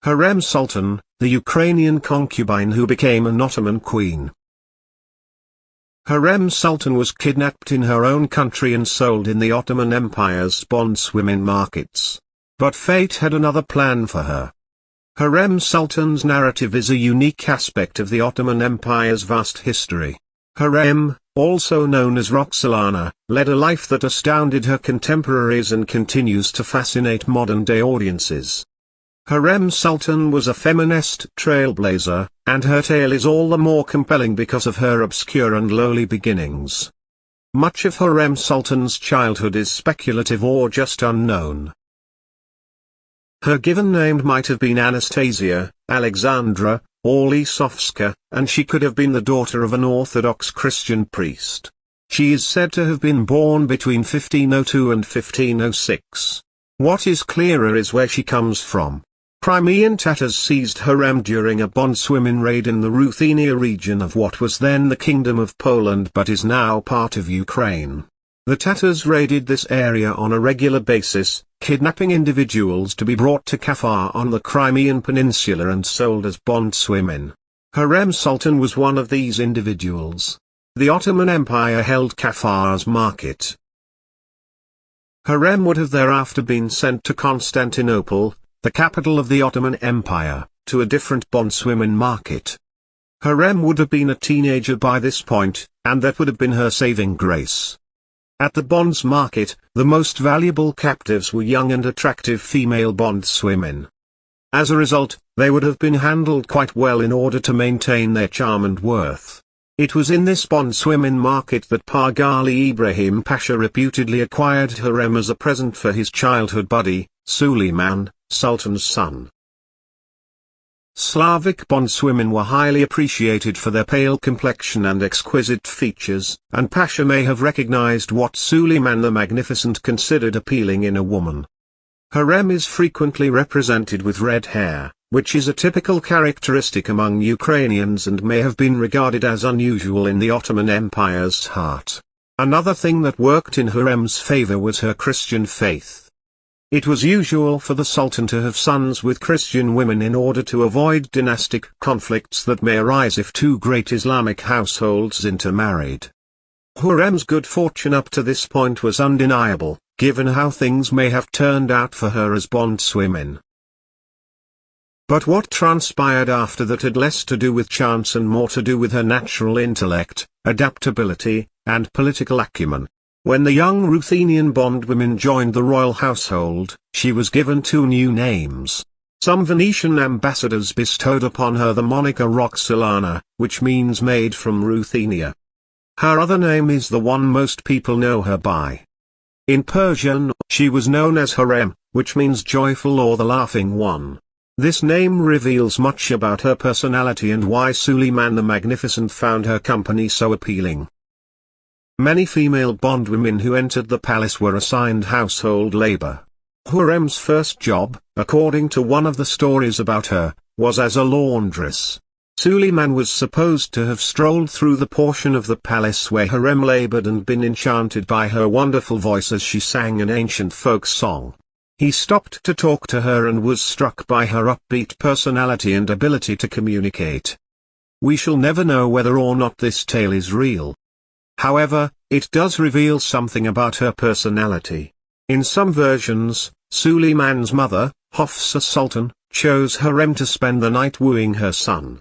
Hurrem Sultan, the Ukrainian concubine who became an Ottoman queen. Hurrem Sultan was kidnapped in her own country and sold in the Ottoman Empire's bondswomen markets. But fate had another plan for her. Hurrem Sultan's narrative is a unique aspect of the Ottoman Empire's vast history. Hurrem, also known as Roxolana, led a life that astounded her contemporaries and continues to fascinate modern-day audiences. Hurrem Sultan was a feminist trailblazer, and her tale is all the more compelling because of her obscure and lowly beginnings. Much of Hurrem Sultan's childhood is speculative or just unknown. Her given name might have been Anastasia, Alexandra, or Lisovska, and she could have been the daughter of an Orthodox Christian priest. She is said to have been born between 1502 and 1506. What is clearer is where she comes from. Crimean Tatars seized Hurrem during a bondswomen raid in the Ruthenia region of what was then the Kingdom of Poland but is now part of Ukraine. The Tatars raided this area on a regular basis, kidnapping individuals to be brought to Kafar on the Crimean Peninsula and sold as bondswomen. Hurrem Sultan was one of these individuals. The Ottoman Empire held Kafar's market. Hurrem would have thereafter been sent to Constantinople, the capital of the Ottoman Empire, to a different bondswomen market. Hurrem would have been a teenager by this point, and that would have been her saving grace. At the bonds market, the most valuable captives were young and attractive female bondswomen. As a result, they would have been handled quite well in order to maintain their charm and worth. It was in this bondswomen market that Pargali Ibrahim Pasha reputedly acquired Hurrem as a present for his childhood buddy, Suleiman, Sultan's son. Slavic bondswomen were highly appreciated for their pale complexion and exquisite features, and Pasha may have recognized what Suleiman the Magnificent considered appealing in a woman. Hurrem is frequently represented with red hair, which is a typical characteristic among Ukrainians and may have been regarded as unusual in the Ottoman Empire's heart. Another thing that worked in Hurrem's favor was her Christian faith. It was usual for the Sultan to have sons with Christian women in order to avoid dynastic conflicts that may arise if two great Islamic households intermarried. Hurrem's good fortune up to this point was undeniable, given how things may have turned out for her as bondswomen. But what transpired after that had less to do with chance and more to do with her natural intellect, adaptability, and political acumen. When the young Ruthenian bondwomen joined the royal household, she was given two new names. Some Venetian ambassadors bestowed upon her the moniker Roxolana, which means maid from Ruthenia. Her other name is the one most people know her by. In Persian, she was known as Hurrem, which means joyful or the laughing one. This name reveals much about her personality and why Suleiman the Magnificent found her company so appealing. Many female bondwomen who entered the palace were assigned household labor. Hurrem's first job, according to one of the stories about her, was as a laundress. Suleiman was supposed to have strolled through the portion of the palace where Hurrem labored and been enchanted by her wonderful voice as she sang an ancient folk song. He stopped to talk to her and was struck by her upbeat personality and ability to communicate. We shall never know whether or not this tale is real. However, it does reveal something about her personality. In some versions, Suleiman's mother, Hafsa Sultan, chose Hurrem to spend the night wooing her son.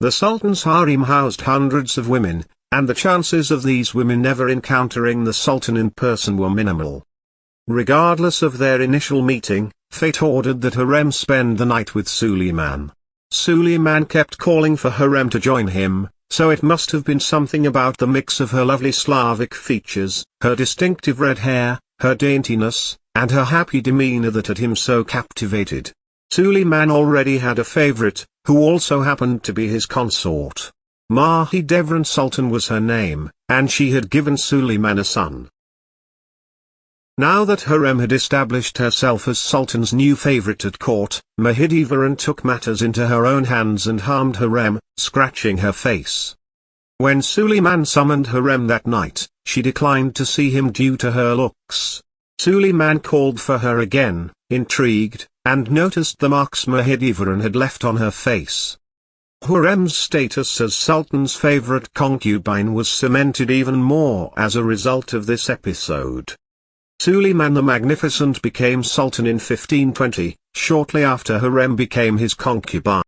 The Sultan's harem housed hundreds of women, and the chances of these women never encountering the Sultan in person were minimal. Regardless of their initial meeting, fate ordered that Hurrem spend the night with Suleiman. Suleiman kept calling for Hurrem to join him, so it must have been something about the mix of her lovely Slavic features, her distinctive red hair, her daintiness, and her happy demeanor that had him so captivated. Suleiman already had a favorite, who also happened to be his consort. Mahidevran Sultan was her name, and she had given Suleiman a son. Now that Hurrem had established herself as Sultan's new favorite at court, Mahidevran took matters into her own hands and harmed Hurrem, scratching her face. When Suleiman summoned Hurrem that night, she declined to see him due to her looks. Suleiman called for her again, intrigued, and noticed the marks Mahidevran had left on her face. Hurrem's status as Sultan's favorite concubine was cemented even more as a result of this episode. Suleiman the Magnificent became Sultan in 1520, shortly after Hurrem became his concubine.